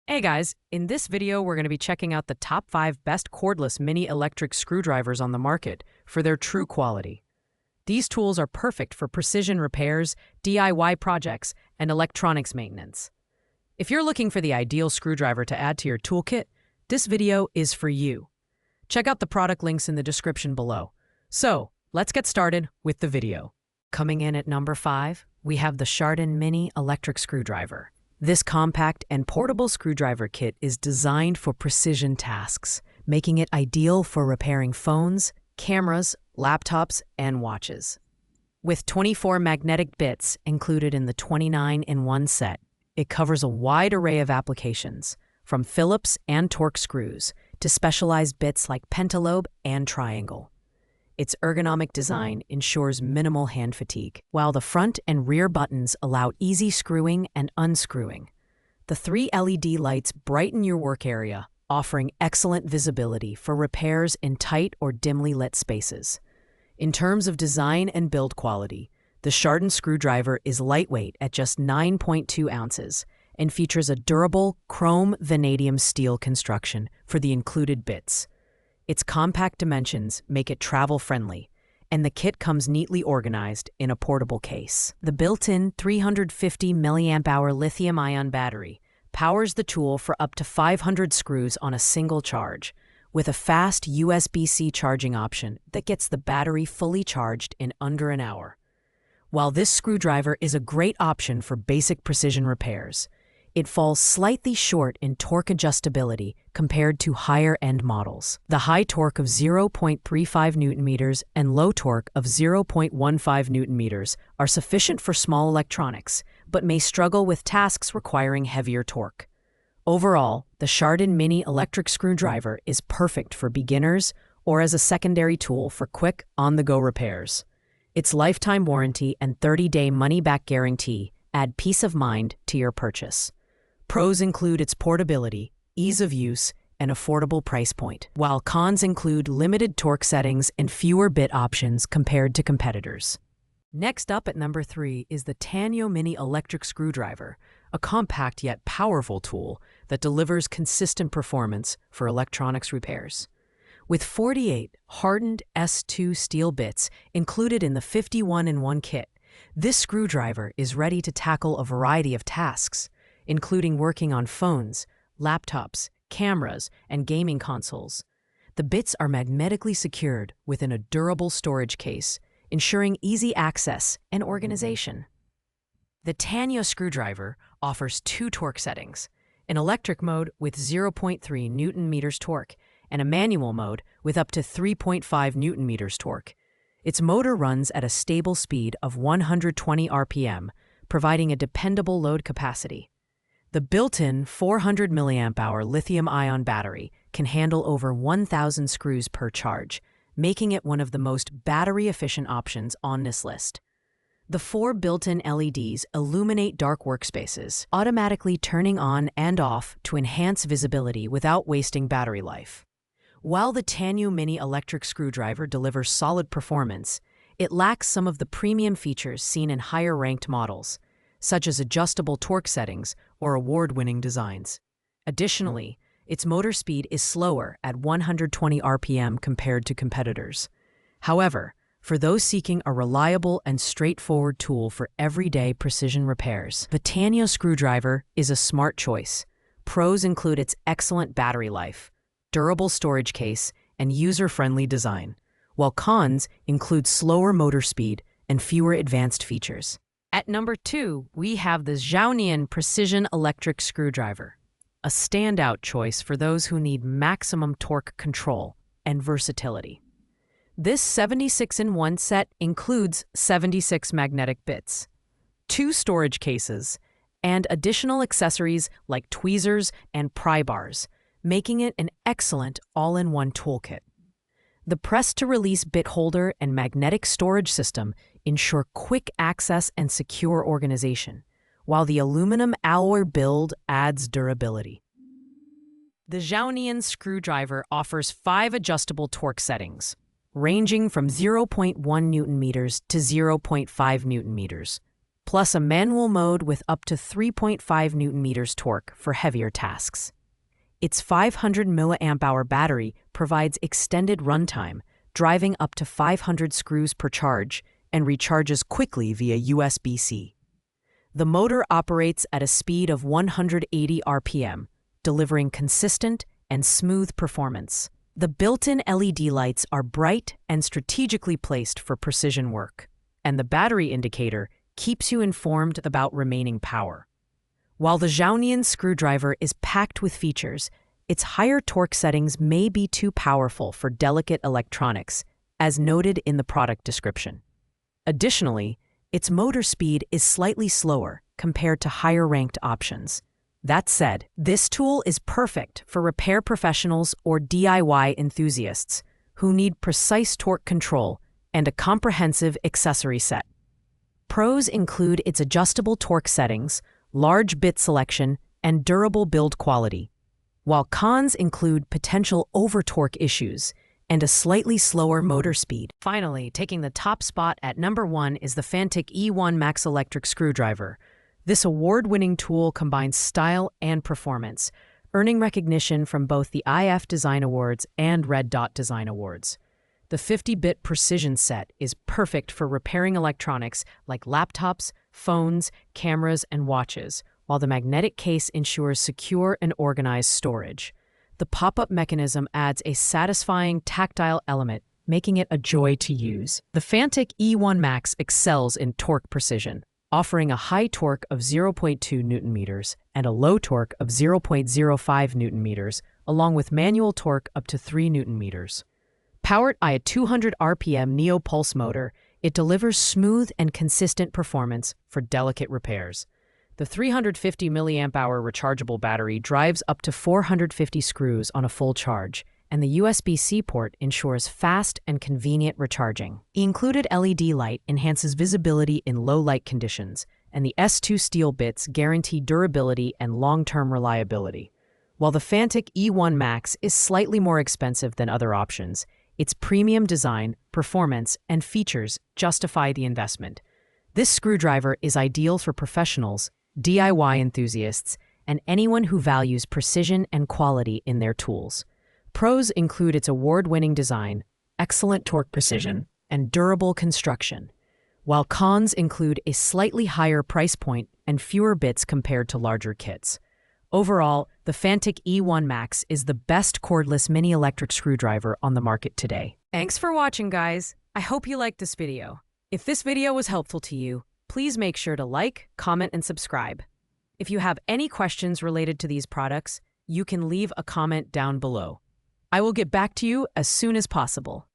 Hey guys, in this video we're going to be checking out the top 5 best cordless mini electric screwdrivers on the market for their true quality. These tools are perfect for precision repairs, DIY projects, and electronics maintenance. If you're looking for the ideal screwdriver to add to your toolkit, this video is for you. Check out the product links in the description below. So, let's get started with the video. Coming in at number 5, we have the Chardon Mini Electric Screwdriver. This compact and portable screwdriver kit is designed for precision tasks, making it ideal for repairing phones, cameras, laptops, and watches. With 24 magnetic bits included in the 29-in-1 set, it covers a wide array of applications, from Phillips and Torx screws to specialized bits like pentalobe and triangle. Its ergonomic design ensures minimal hand fatigue, while the front and rear buttons allow easy screwing and unscrewing. The 3 LED lights brighten your work area, offering excellent visibility for repairs in tight or dimly lit spaces. In terms of design and build quality, the Chardon screwdriver is lightweight at just 9.2 ounces and features a durable chrome vanadium steel construction for the included bits. Its compact dimensions make it travel-friendly, and the kit comes neatly organized in a portable case. The built-in 350 mAh lithium-ion battery powers the tool for up to 500 screws on a single charge, with a fast USB-C charging option that gets the battery fully charged in under an hour. While this screwdriver is a great option for basic precision repairs, it falls slightly short in torque adjustability compared to higher-end models. The high torque of 0.35 Nm and low torque of 0.15 Nm are sufficient for small electronics, but may struggle with tasks requiring heavier torque. Overall, the Chardon Mini Electric Screwdriver is perfect for beginners or as a secondary tool for quick, on-the-go repairs. Its lifetime warranty and 30-day money-back guarantee add peace of mind to your purchase. Pros include its portability, ease of use, and affordable price point, while cons include limited torque settings and fewer bit options compared to competitors. Next up at number 3 is the Tanyo Mini Electric Screwdriver, a compact yet powerful tool that delivers consistent performance for electronics repairs. With 48 hardened S2 steel bits included in the 51-in-1 kit, this screwdriver is ready to tackle a variety of tasks, including working on phones, laptops, cameras, and gaming consoles. The bits are magnetically secured within a durable storage case, ensuring easy access and organization. The Tanyo screwdriver offers 2 torque settings, an electric mode with 0.3 Nm torque and a manual mode with up to 3.5 Nm torque. Its motor runs at a stable speed of 120 RPM, providing a dependable load capacity. The built-in 400 mAh lithium-ion battery can handle over 1,000 screws per charge, making it one of the most battery-efficient options on this list. The 4 built-in LEDs illuminate dark workspaces, automatically turning on and off to enhance visibility without wasting battery life. While the Tanyo Mini Electric Screwdriver delivers solid performance, it lacks some of the premium features seen in higher-ranked models, such as adjustable torque settings or award-winning designs. Additionally, its motor speed is slower at 120 RPM compared to competitors. However, for those seeking a reliable and straightforward tool for everyday precision repairs, the Tanyo screwdriver is a smart choice. Pros include its excellent battery life, durable storage case, and user-friendly design, while cons include slower motor speed and fewer advanced features. At number 2, we have the Xiaonian Precision Electric Screwdriver, a standout choice for those who need maximum torque control and versatility. This 76-in-1 set includes 76 magnetic bits, 2 storage cases, and additional accessories like tweezers and pry bars, making it an excellent all-in-one toolkit. The press-to-release bit holder and magnetic storage system ensure quick access and secure organization, while the aluminum alloy build adds durability. The Xiaonian screwdriver offers 5 adjustable torque settings, ranging from 0.1 Nm to 0.5 Nm, plus a manual mode with up to 3.5 Newton meters torque for heavier tasks. Its 500 mAh battery provides extended runtime, driving up to 500 screws per charge, and recharges quickly via USB-C. The motor operates at a speed of 180 RPM, delivering consistent and smooth performance. The built-in LED lights are bright and strategically placed for precision work, and the battery indicator keeps you informed about remaining power. While the Xiaonian screwdriver is packed with features, its higher torque settings may be too powerful for delicate electronics, as noted in the product description. Additionally, its motor speed is slightly slower compared to higher-ranked options. That said, this tool is perfect for repair professionals or DIY enthusiasts who need precise torque control and a comprehensive accessory set. Pros include its adjustable torque settings, large bit selection, and durable build quality, while cons include potential over-torque issues and a slightly slower motor speed. Finally, taking the top spot at number 1 is the Fantic E1 Max electric screwdriver. This award-winning tool combines style and performance, earning recognition from both the IF Design Awards and Red Dot Design Awards. The 50-bit precision set is perfect for repairing electronics like laptops, phones, cameras, and watches, while the magnetic case ensures secure and organized storage. The pop-up mechanism adds a satisfying tactile element, making it a joy to use. The Fantic E1 Max excels in torque precision, offering a high torque of 0.2 Newton meters and a low torque of 0.05 Newton meters, along with manual torque up to 3 Newton meters. Powered by a 200 RPM Neo Pulse motor, it delivers smooth and consistent performance for delicate repairs. The 350 mAh rechargeable battery drives up to 450 screws on a full charge, and the USB-C port ensures fast and convenient recharging. The included LED light enhances visibility in low light conditions, and the S2 steel bits guarantee durability and long-term reliability. While the Fantic E1 Max is slightly more expensive than other options, its premium design, performance, and features justify the investment. This screwdriver is ideal for professionals, DIY enthusiasts, and anyone who values precision and quality in their tools. Pros include its award-winning design, excellent torque precision, and durable construction, while cons include a slightly higher price point and fewer bits compared to larger kits. Overall, the Fantic E1 Max is the best cordless mini electric screwdriver on the market today. Thanks for watching, guys. I hope you liked this video. If this video was helpful to you, please make sure to like, comment, and subscribe. If you have any questions related to these products, you can leave a comment down below. I will get back to you as soon as possible.